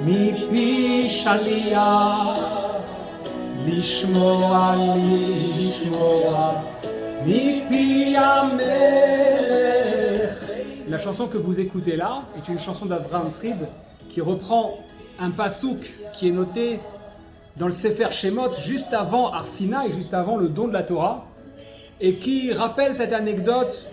מפי שליח, לשמוע מפי המלך. La chanson que vous écoutez là est une chanson d'Avraham Fried qui reprend un pasouk qui est noté dans le Sefer Shemot juste avant Har Sinaï, juste avant le don de la Torah, et qui rappelle cette anecdote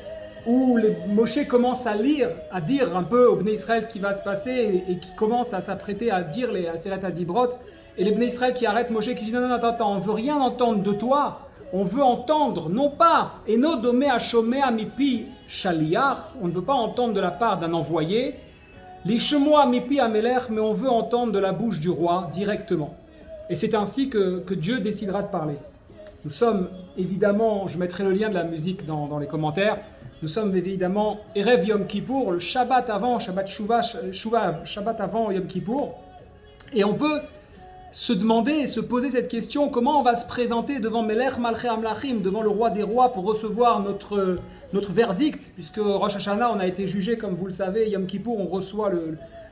où Moshe commence à dire un peu aux Bnei Israël ce qui va se passer et qui commence à s'apprêter à dire les Aseret Adibrot, et les Bnei Israël qui arrêtent Moshe, qui dit non, attends, on veut rien entendre de toi, on veut entendre, non pas Eno Dome Hashomea Mipi Shaliach, on ne veut pas entendre de la part d'un envoyé, Lishmoa Mipi Amelech, mais on veut entendre de la bouche du roi directement. Et c'est ainsi que Dieu décidera de parler. Nous sommes évidemment, je mettrai le lien de la musique dans les commentaires, nous sommes évidemment Erev Yom Kippour, le Shabbat avant, Shabbat Shuvah, Shabbat avant Yom Kippour, et on peut se demander et se poser cette question, comment on va se présenter devant Melech Malchei Amlachim, devant le roi des rois pour recevoir notre verdict, puisque Rosh Hashanah on a été jugé, comme vous le savez, Yom Kippour on reçoit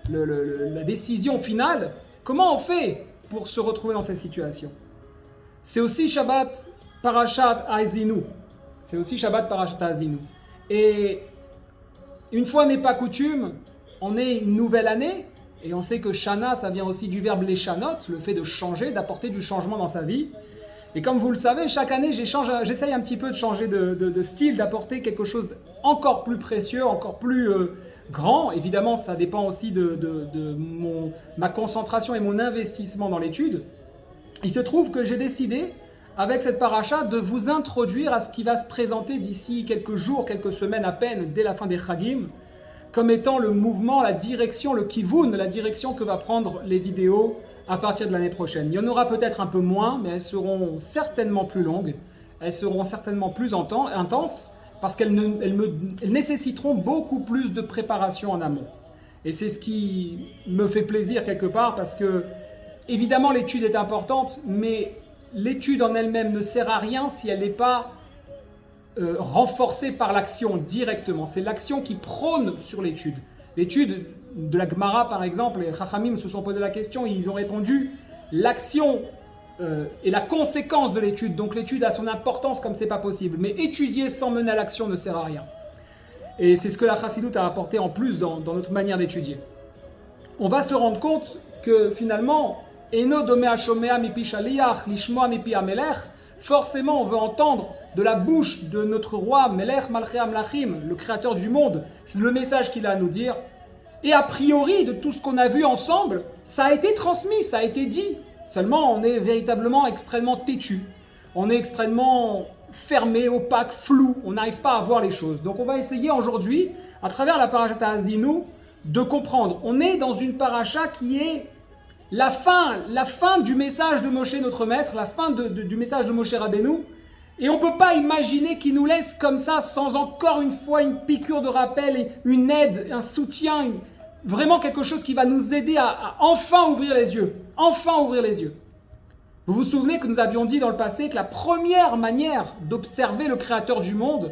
la décision finale. Comment on fait pour se retrouver dans cette situation? C'est aussi Shabbat Parashat Ha'azinu. Et une fois n'est pas coutume, on est une nouvelle année, et on sait que Shana, ça vient aussi du verbe leshanot, le fait de changer, d'apporter du changement dans sa vie. Et comme vous le savez, chaque année, j'essaye un petit peu de changer de style, d'apporter quelque chose encore plus précieux, encore plus grand. Évidemment, ça dépend aussi de ma concentration et mon investissement dans l'étude. Il se trouve que j'ai décidé, avec cette paracha, de vous introduire à ce qui va se présenter d'ici quelques jours, quelques semaines à peine, dès la fin des Chagim, comme étant le mouvement, la direction, le kivun, la direction que va prendre les vidéos à partir de l'année prochaine. Il y en aura peut-être un peu moins, mais elles seront certainement plus longues, elles seront certainement plus intenses, parce qu'elles nécessiteront beaucoup plus de préparation en amont. Et c'est ce qui me fait plaisir quelque part, parce que, évidemment, l'étude est importante, mais l'étude en elle-même ne sert à rien si elle n'est pas renforcée par l'action directement. C'est l'action qui prône sur l'étude. L'étude de la Gemara, par exemple, les Chachamim se sont posé la question, ils ont répondu l'action est la conséquence de l'étude. Donc l'étude a son importance comme c'est pas possible. Mais étudier sans mener à l'action ne sert à rien. Et c'est ce que la Chassidoute a apporté en plus dans notre manière d'étudier. On va se rendre compte que finalement, Eno Dome Hashomea Mipi Shaliach, Lishmoa Mipi Amelech, forcément on veut entendre de la bouche de notre roi Melech Malchei Amlachim, le créateur du monde, c'est le message qu'il a à nous dire. Et a priori, de tout ce qu'on a vu ensemble, ça a été transmis, ça a été dit. Seulement, on est véritablement extrêmement têtu. On est extrêmement fermé, opaque, flou. On n'arrive pas à voir les choses. Donc on va essayer aujourd'hui, à travers la paracha Ha'azinu, de comprendre. On est dans une paracha qui est la fin du message de Moshe, notre maître, la fin du message de Moshe Rabbeinu. Et on ne peut pas imaginer qu'il nous laisse comme ça, sans encore une fois une piqûre de rappel, une aide, un soutien, vraiment quelque chose qui va nous aider à enfin ouvrir les yeux. Enfin ouvrir les yeux. Vous vous souvenez que nous avions dit dans le passé que la première manière d'observer le créateur du monde,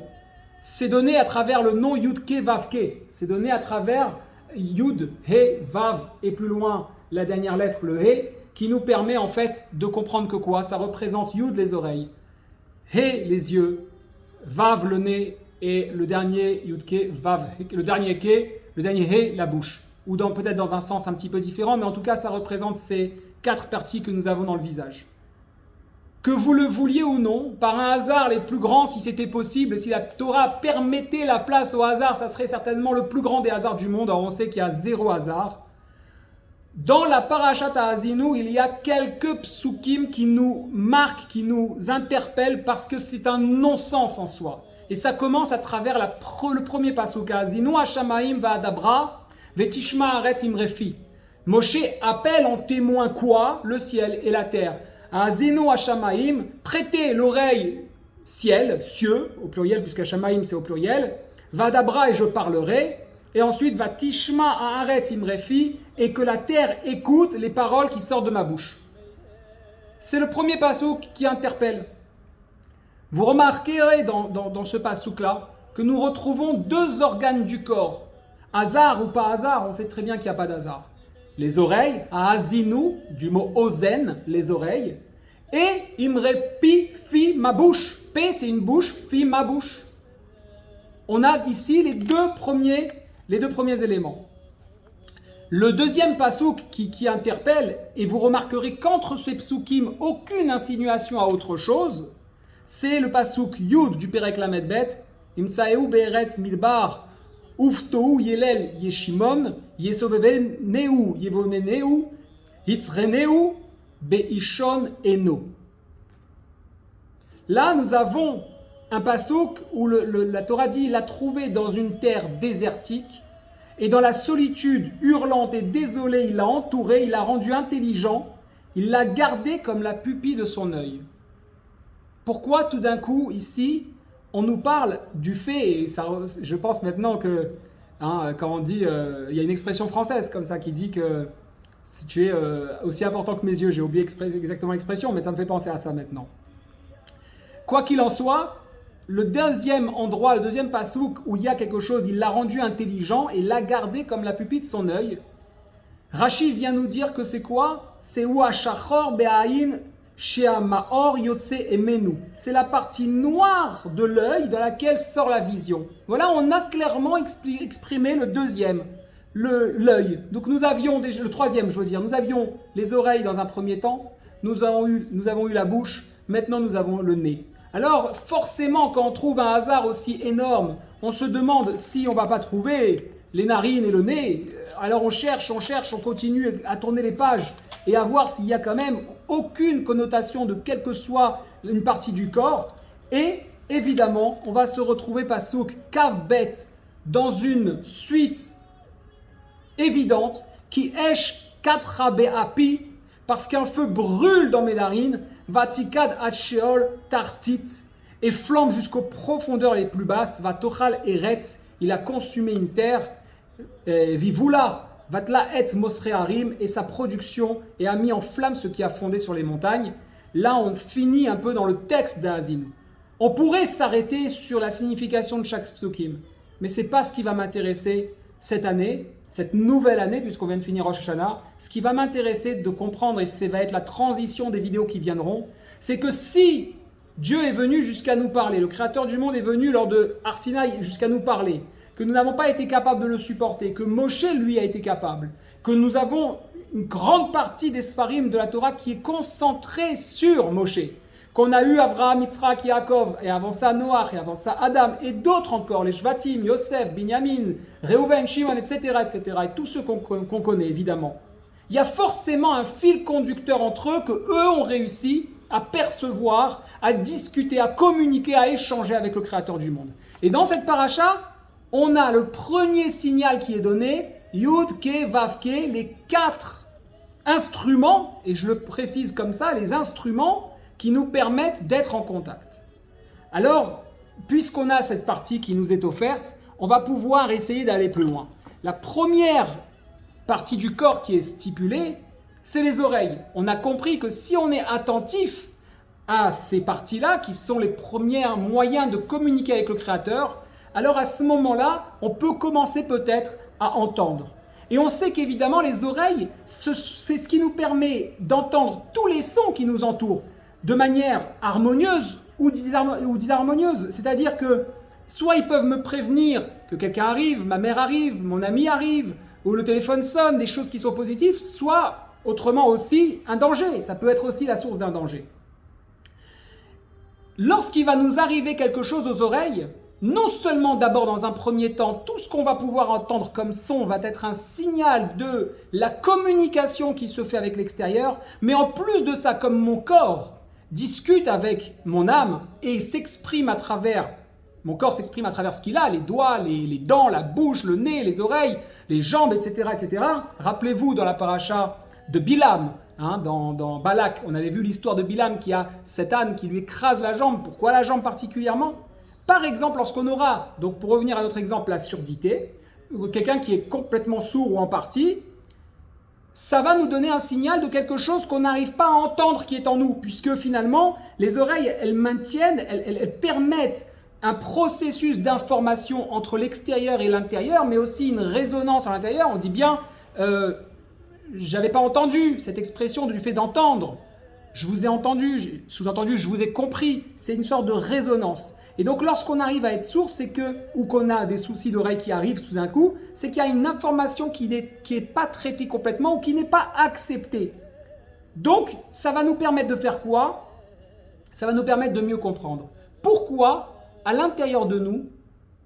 c'est donné à travers le nom Yud-Ke Vav-Ke. C'est donné à travers Yud, He, Vav, et plus loin la dernière lettre, le He, qui nous permet en fait de comprendre que quoi? Ça représente Yud, les oreilles, He, les yeux, Vav, le nez, et le dernier Yud-Ke, Vav, le dernier Ke, le dernier He, la bouche. Ou peut-être dans un sens un petit peu différent, mais en tout cas ça représente ces 4 parties que nous avons dans le visage. Que vous le vouliez ou non, par un hasard les plus grands si c'était possible, si la Torah permettait la place au hasard, ça serait certainement le plus grand des hasards du monde. Alors on sait qu'il y a 0 hasard. Dans la Parashat Ha'azinu, il y a quelques psukim qui nous marquent, qui nous interpellent parce que c'est un non-sens en soi. Et ça commence à travers le premier pasuk. Ha'azinu hashamaim va'adabra ve'tishma haaretz imrefi. Moshe appelle en témoin quoi? Le ciel et la terre. Ha'azinu hashamaim, prêtez l'oreille ciel, cieux, au pluriel, puisque hashamaim c'est au pluriel. Va'adabra, et je parlerai. Et ensuite, va tishma haaretz imrefi, et que la terre écoute les paroles qui sortent de ma bouche. C'est le premier passouk qui interpelle. Vous remarquerez dans ce passouk-là que nous retrouvons 2 organes du corps. Hasard ou pas hasard, on sait très bien qu'il n'y a pas d'hasard. les oreilles, Azinu, du mot ozen, les oreilles, et Imre pi, fi, ma bouche. P, c'est une bouche, fi, ma bouche. On a ici les deux premiers éléments. Le deuxième pasouk qui interpelle, et vous remarquerez qu'entre ces psukim, aucune insinuation à autre chose, c'est le pasouk Yud du Perek Lamed Bet, Imsaeu be'eretz midbar, uftou yelel yeshimon, yesobeveneu yevoneneu, hitzreneu be'ishon eno. Là, nous avons un pasouk où la Torah dit « Il l'a trouvé dans une terre désertique, et dans la solitude hurlante et désolée, il l'a entouré, il l'a rendu intelligent, il l'a gardé comme la pupille de son œil. » Pourquoi tout d'un coup, ici, on nous parle du fait, et ça, je pense maintenant que, quand on dit, il y a une expression française comme ça qui dit que si tu es aussi important que mes yeux, j'ai oublié exactement l'expression, mais ça me fait penser à ça maintenant. Quoi qu'il en soit, le deuxième endroit, le deuxième pasouk où il y a quelque chose, il l'a rendu intelligent et l'a gardé comme la pupille de son œil. Rashi vient nous dire que c'est quoi? C'est Uashachor be'ayin she'amaor yotse emenu. C'est la partie noire de l'œil de laquelle sort la vision. Voilà, on a clairement exprimé le deuxième, l'œil. Donc nous avions déjà, le troisième, je veux dire, nous avions les oreilles dans un premier temps, nous avons eu la bouche, maintenant nous avons le nez. Alors, forcément, quand on trouve un hasard aussi énorme, on se demande si on ne va pas trouver les narines et le nez. Alors on cherche, on continue à tourner les pages et à voir s'il y a quand même aucune connotation de quelle que soit une partie du corps. Et évidemment, on va se retrouver pasouk Kavbet dans une suite évidente qui esh katra be'api parce qu'un feu brûle dans mes narines. Vatikad ad sheol tartit, et flambe jusqu'aux profondeurs les plus basses. Vatochal eretz, il a consumé une terre. Vivula, vatla et mosrearim, et sa production, et a mis en flamme ce qui a fondé sur les montagnes. Là, on finit un peu dans le texte d'Azim. On pourrait s'arrêter sur la signification de chaque psukim, mais c'est pas ce qui va m'intéresser cette année. Cette nouvelle année, puisqu'on vient de finir Rosh Hashanah, ce qui va m'intéresser de comprendre, et ça va être la transition des vidéos qui viendront, c'est que si Dieu est venu jusqu'à nous parler, le Créateur du monde est venu lors de Har Sinaï jusqu'à nous parler, que nous n'avons pas été capables de le supporter, que Moshe, lui, a été capable, que nous avons une grande partie des Sfarim de la Torah qui est concentrée sur Moshe, qu'on a eu Avraham, Yitzhak, Yaakov, et avant ça Noach, et avant ça Adam, et d'autres encore, les Shvatim, Yosef, Binyamin, Reuven, Shimon, etc., et tous ceux qu'on connaît évidemment. Il y a forcément un fil conducteur entre eux que eux ont réussi à percevoir, à discuter, à communiquer, à échanger avec le Créateur du monde. Et dans cette paracha, on a le premier signal qui est donné, Yud, Ke, Vav, Ke, les 4 instruments, et je le précise comme ça, les instruments qui nous permettent d'être en contact. Alors, puisqu'on a cette partie qui nous est offerte, on va pouvoir essayer d'aller plus loin. La première partie du corps qui est stipulée, c'est les oreilles. On a compris que si on est attentif à ces parties-là, qui sont les premiers moyens de communiquer avec le Créateur, alors à ce moment-là, on peut commencer peut-être à entendre. Et on sait qu'évidemment, les oreilles, c'est ce qui nous permet d'entendre tous les sons qui nous entourent, de manière harmonieuse ou disharmonieuse. C'est-à-dire que soit ils peuvent me prévenir que quelqu'un arrive, ma mère arrive, mon ami arrive, ou le téléphone sonne, des choses qui sont positives, soit autrement aussi un danger. Ça peut être aussi la source d'un danger. Lorsqu'il va nous arriver quelque chose aux oreilles, non seulement d'abord dans un premier temps, tout ce qu'on va pouvoir entendre comme son va être un signal de la communication qui se fait avec l'extérieur, mais en plus de ça, comme mon corps discute avec mon âme et s'exprime à travers, mon corps s'exprime à travers ce qu'il a, les doigts, les dents, la bouche, le nez, les oreilles, les jambes, etc. etc. Rappelez-vous dans la paracha de Bilam, dans Balak, on avait vu l'histoire de Bilam qui a cet âne qui lui écrase la jambe. Pourquoi la jambe particulièrement? Par exemple, lorsqu'on aura, donc pour revenir à notre exemple, la surdité, quelqu'un qui est complètement sourd ou en partie, ça va nous donner un signal de quelque chose qu'on n'arrive pas à entendre qui est en nous, puisque finalement, les oreilles, elles maintiennent, elles permettent un processus d'information entre l'extérieur et l'intérieur, mais aussi une résonance à l'intérieur. On dit bien, j'avais pas entendu cette expression du fait d'entendre. Je vous ai entendu, sous-entendu, je vous ai compris. C'est une sorte de résonance. Et donc, lorsqu'on arrive à être sourd, c'est que, ou qu'on a des soucis d'oreille qui arrivent tout d'un coup, c'est qu'il y a une information qui n'est pas traitée complètement ou qui n'est pas acceptée. Donc, ça va nous permettre de faire quoi? Ça va nous permettre de mieux comprendre. Pourquoi, à l'intérieur de nous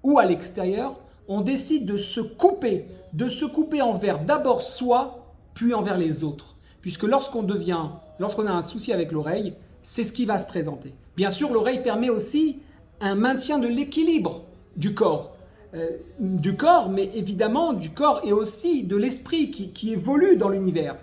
ou à l'extérieur, on décide de se couper envers d'abord soi, puis envers les autres. Puisque lorsqu'on a un souci avec l'oreille, c'est ce qui va se présenter. Bien sûr, l'oreille permet aussi un maintien de l'équilibre du corps. Mais évidemment du corps et aussi de l'esprit qui évolue dans l'univers.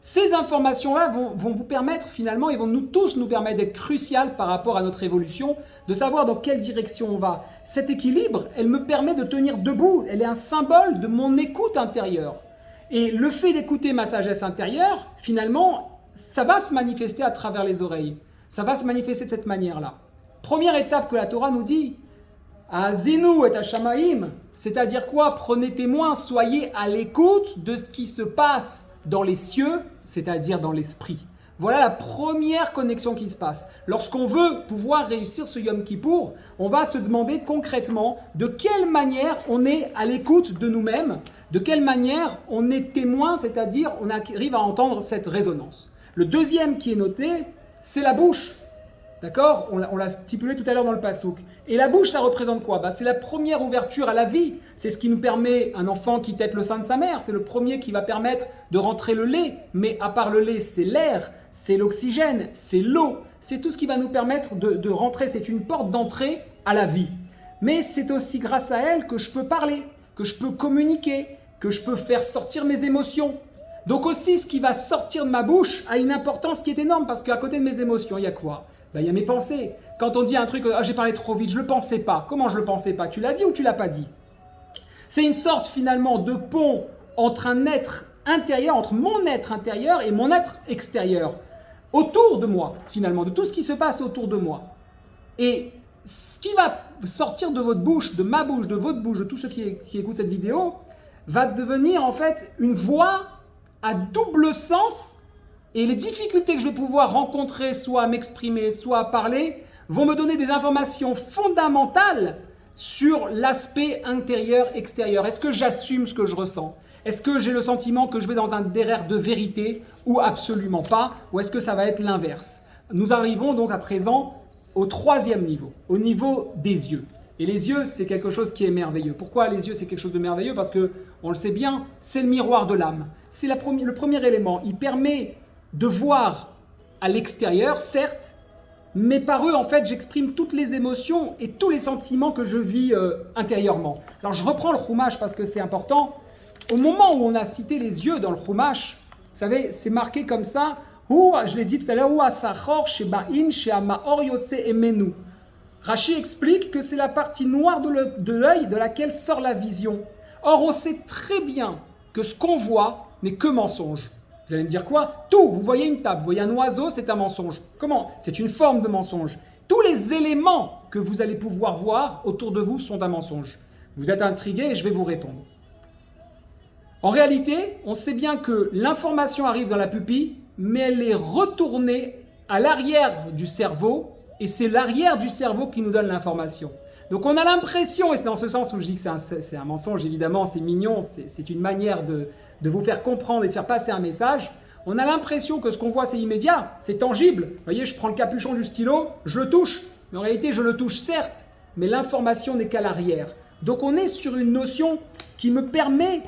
Ces informations-là vont vous permettre finalement, et vont tous nous permettre d'être cruciales par rapport à notre évolution, de savoir dans quelle direction on va. Cet équilibre, elle me permet de tenir debout, elle est un symbole de mon écoute intérieure. Et le fait d'écouter ma sagesse intérieure, finalement, ça va se manifester à travers les oreilles. Ça va se manifester de cette manière-là. Première étape que la Torah nous dit, Azinu et Hashamaim, c'est-à-dire quoi? Prenez témoin, soyez à l'écoute de ce qui se passe dans les cieux, c'est-à-dire dans l'esprit. Voilà la première connexion qui se passe. Lorsqu'on veut pouvoir réussir ce Yom Kippour, on va se demander concrètement de quelle manière on est à l'écoute de nous-mêmes, de quelle manière on est témoin, c'est-à-dire on arrive à entendre cette résonance. Le deuxième qui est noté, c'est la bouche. D'accord? On l'a stipulé tout à l'heure dans le Passouk. Et la bouche, ça représente quoi? C'est la première ouverture à la vie. C'est ce qui nous permet, un enfant qui tète le sein de sa mère, c'est le premier qui va permettre de rentrer le lait. Mais à part le lait, c'est l'air, c'est l'oxygène, c'est l'eau. C'est tout ce qui va nous permettre de rentrer. C'est une porte d'entrée à la vie. Mais c'est aussi grâce à elle que je peux parler, que je peux communiquer, que je peux faire sortir mes émotions. Donc aussi, ce qui va sortir de ma bouche a une importance qui est énorme parce qu'à côté de mes émotions, il y a quoi? Il y a mes pensées. Quand on dit un truc, j'ai parlé trop vite, je ne le pensais pas. Comment je ne le pensais pas? Tu l'as dit ou tu ne l'as pas dit? C'est une sorte finalement de pont entre un être intérieur, entre mon être intérieur et mon être extérieur. Autour de moi, finalement, de tout ce qui se passe autour de moi. Et ce qui va sortir de votre bouche, de ma bouche, de votre bouche, de tous ceux qui écoutent cette vidéo, va devenir en fait une voix à double sens. Et les difficultés que je vais pouvoir rencontrer, soit à m'exprimer, soit à parler, vont me donner des informations fondamentales sur l'aspect intérieur-extérieur. Est-ce que j'assume ce que je ressens? Est-ce que j'ai le sentiment que je vais dans un derrière de vérité ou absolument pas? Ou est-ce que ça va être l'inverse? Nous arrivons donc à présent au troisième niveau, au niveau des yeux. Et les yeux, c'est quelque chose qui est merveilleux. Pourquoi les yeux, c'est quelque chose de merveilleux? Parce que, on le sait bien, c'est le miroir de l'âme. C'est le premier élément. Il permet de voir à l'extérieur, certes, mais par eux, en fait, j'exprime toutes les émotions et tous les sentiments que je vis intérieurement. Alors, je reprends le Chumash parce que c'est important. Au moment où on a cité les yeux dans le Chumash, vous savez, c'est marqué comme ça, je l'ai dit tout à l'heure, Rashi explique que c'est la partie noire de l'œil de laquelle sort la vision. Or, on sait très bien que ce qu'on voit n'est que mensonge. Vous allez me dire quoi? Tout, vous voyez une table, vous voyez un oiseau, c'est un mensonge. Comment? C'est une forme de mensonge. Tous les éléments que vous allez pouvoir voir autour de vous sont un mensonge. Vous êtes intrigué et je vais vous répondre. En réalité, on sait bien que l'information arrive dans la pupille, mais elle est retournée à l'arrière du cerveau, et c'est l'arrière du cerveau qui nous donne l'information. Donc on a l'impression, et c'est dans ce sens où je dis que c'est un mensonge, évidemment, c'est mignon, c'est une manière de vous faire comprendre et de faire passer un message, on a l'impression que ce qu'on voit c'est immédiat, c'est tangible. Vous voyez, je prends le capuchon du stylo, je le touche, mais en réalité je le touche certes, mais l'information n'est qu'à l'arrière. Donc on est sur une notion qui me permet,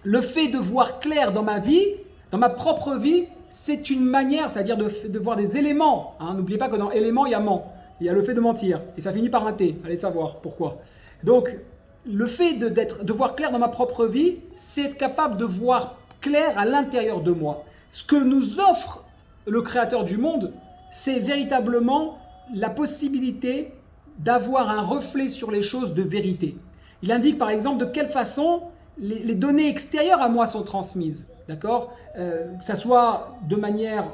le fait de voir clair dans ma vie, dans ma propre vie, c'est une manière, c'est-à-dire de voir des éléments. N'oubliez pas que dans éléments, il y a ment, il y a le fait de mentir, et ça finit par un T, allez savoir pourquoi. Donc, le fait de voir clair dans ma propre vie, c'est être capable de voir clair à l'intérieur de moi. Ce que nous offre le Créateur du monde, c'est véritablement la possibilité d'avoir un reflet sur les choses de vérité. Il indique par exemple de quelle façon les données extérieures à moi sont transmises, d'accord? Que ça soit de manière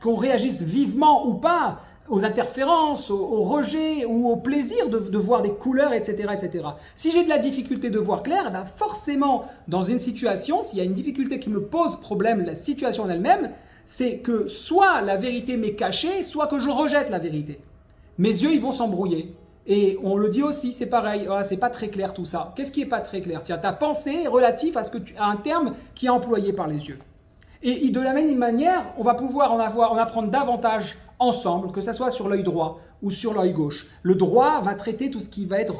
qu'on réagisse vivement ou pas, aux interférences, au rejet ou au plaisir de voir des couleurs, etc., etc. Si j'ai de la difficulté de voir clair, eh bien forcément, dans une situation, s'il y a une difficulté qui me pose problème, la situation en elle-même, c'est que soit la vérité m'est cachée, soit que je rejette la vérité. Mes yeux, ils vont s'embrouiller. Et on le dit aussi, c'est pareil, oh, c'est pas très clair tout ça. Qu'est-ce qui est pas très clair? Tiens, ta pensée est relative à un terme qui est employé par les yeux. Et de la même manière, on va pouvoir en apprendre davantage ensemble, que ce soit sur l'œil droit ou sur l'œil gauche. Le droit va traiter tout ce qui va être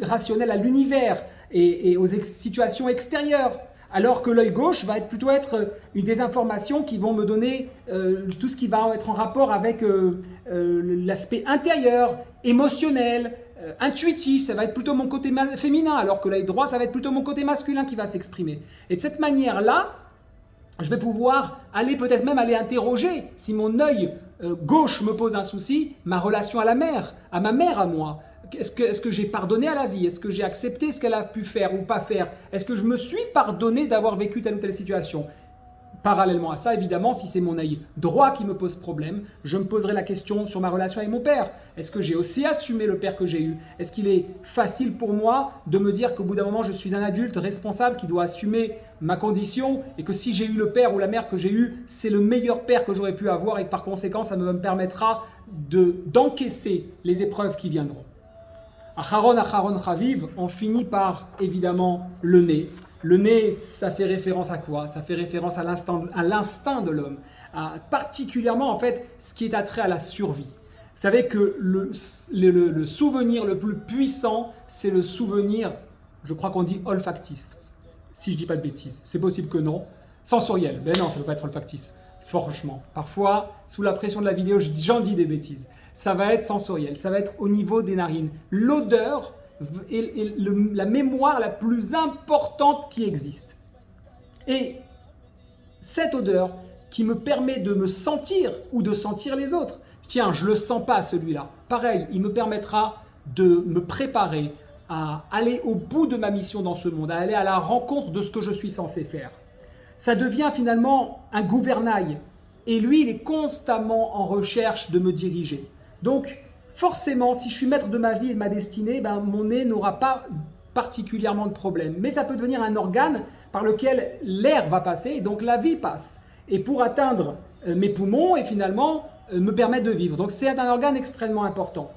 rationnel à l'univers et aux situations extérieures, alors que l'œil gauche va plutôt être des informations qui vont me donner tout ce qui va être en rapport avec l'aspect intérieur, émotionnel, intuitif. Ça va être plutôt mon côté féminin, alors que l'œil droit, ça va être plutôt mon côté masculin qui va s'exprimer. Et de cette manière-là, je vais pouvoir peut-être même aller interroger, si mon œil gauche me pose un souci, ma relation à la mère, à ma mère à moi. Est-ce que j'ai pardonné à la vie? Est-ce que j'ai accepté ce qu'elle a pu faire ou pas faire? Est-ce que je me suis pardonné d'avoir vécu telle ou telle situation? Parallèlement à ça, évidemment, si c'est mon œil droit qui me pose problème, je me poserai la question sur ma relation avec mon père. Est-ce que j'ai aussi assumé le père que j'ai eu? Est-ce qu'il est facile pour moi de me dire qu'au bout d'un moment, je suis un adulte responsable qui doit assumer ma condition et que si j'ai eu le père ou la mère que j'ai eu, c'est le meilleur père que j'aurais pu avoir et que par conséquent, ça me permettra d'encaisser les épreuves qui viendront. Acharon Chaviv, on finit par évidemment le nez. Le nez, ça fait référence à quoi? Ça fait référence à l'instinct de l'homme, particulièrement en fait ce qui est attrait à la survie. Vous savez que le souvenir le plus puissant, c'est le souvenir, je crois qu'on dit olfactif, si je ne dis pas de bêtises. C'est possible que non. Sensoriel, ben non, ça ne peut pas être olfactif. Franchement, parfois, sous la pression de la vidéo, j'en dis des bêtises. Ça va être sensoriel, ça va être au niveau des narines. L'odeur est la mémoire la plus importante qui existe. Et cette odeur qui me permet de me sentir ou de sentir les autres. Tiens, je ne le sens pas celui-là. Pareil, il me permettra de me préparer à aller au bout de ma mission dans ce monde, à aller à la rencontre de ce que je suis censé faire. Ça devient finalement un gouvernail. Et lui, il est constamment en recherche de me diriger. Donc, forcément, si je suis maître de ma vie et de ma destinée, mon nez n'aura pas particulièrement de problème. Mais ça peut devenir un organe par lequel l'air va passer et donc la vie passe. Et pour atteindre mes poumons et finalement me permettre de vivre. Donc c'est un organe extrêmement important.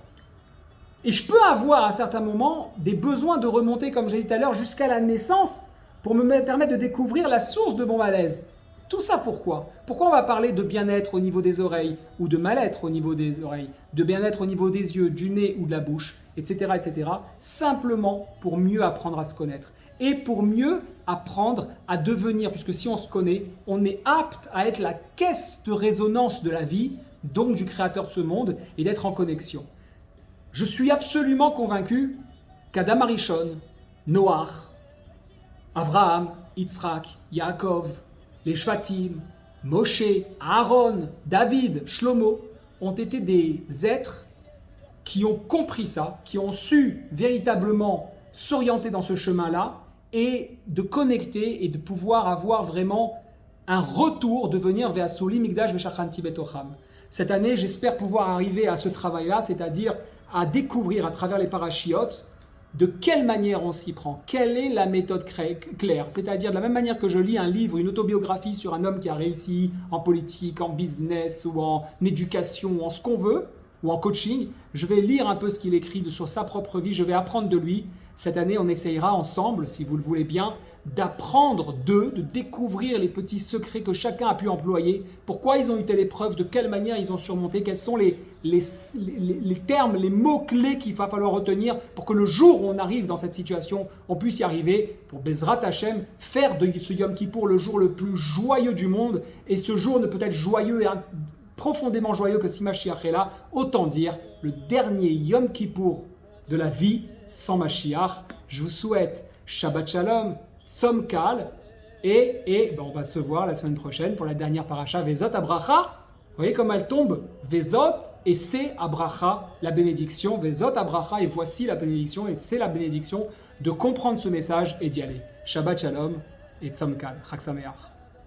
Et je peux avoir à certains moments des besoins de remonter, comme j'ai dit tout à l'heure, jusqu'à la naissance pour me permettre de découvrir la source de mon malaise. Tout ça pourquoi? Pourquoi on va parler de bien-être au niveau des oreilles ou de mal-être au niveau des oreilles, de bien-être au niveau des yeux, du nez ou de la bouche, etc., etc. Simplement pour mieux apprendre à se connaître et pour mieux apprendre à devenir, puisque si on se connaît, on est apte à être la caisse de résonance de la vie, donc du créateur de ce monde, et d'être en connexion. Je suis absolument convaincu qu'Adam Arishon, Noach, Avraham, Yitzhak, Yaakov, les Shvatim, Moshe, Aaron, David, Shlomo ont été des êtres qui ont compris ça, qui ont su véritablement s'orienter dans ce chemin-là et de connecter et de pouvoir avoir vraiment un retour, de venir vers Soli Mikdash Veshachanti Betocham. Cette année, j'espère pouvoir arriver à ce travail-là, c'est-à-dire à découvrir à travers les parachiotes de quelle manière on s'y prend, quelle est la méthode claire. C'est-à-dire de la même manière que je lis un livre, une autobiographie sur un homme qui a réussi en politique, en business ou en éducation ou en ce qu'on veut, ou en coaching, je vais lire un peu ce qu'il écrit sur sa propre vie, je vais apprendre de lui. Cette année, on essayera ensemble, si vous le voulez bien, d'apprendre d'eux, de découvrir les petits secrets que chacun a pu employer, pourquoi ils ont eu telle épreuve, de quelle manière ils ont surmonté, quels sont les termes, les mots-clés qu'il va falloir retenir pour que le jour où on arrive dans cette situation, on puisse y arriver, pour Bezrat Hashem, faire de ce Yom Kippour le jour le plus joyeux du monde, et ce jour ne peut être joyeux et profondément joyeux que si Mashiach est là, autant dire le dernier Yom Kippour de la vie sans Mashiach. Je vous souhaite Shabbat Shalom, Tzom Kal, et on va se voir la semaine prochaine pour la dernière paracha, Vezot Abracha. Vous voyez comme elle tombe, Vezot, et c'est Abracha, la bénédiction, Vezot Abracha, et voici la bénédiction, et c'est la bénédiction de comprendre ce message et d'y aller. Shabbat Shalom et Tzom Kal, Chag Sameach.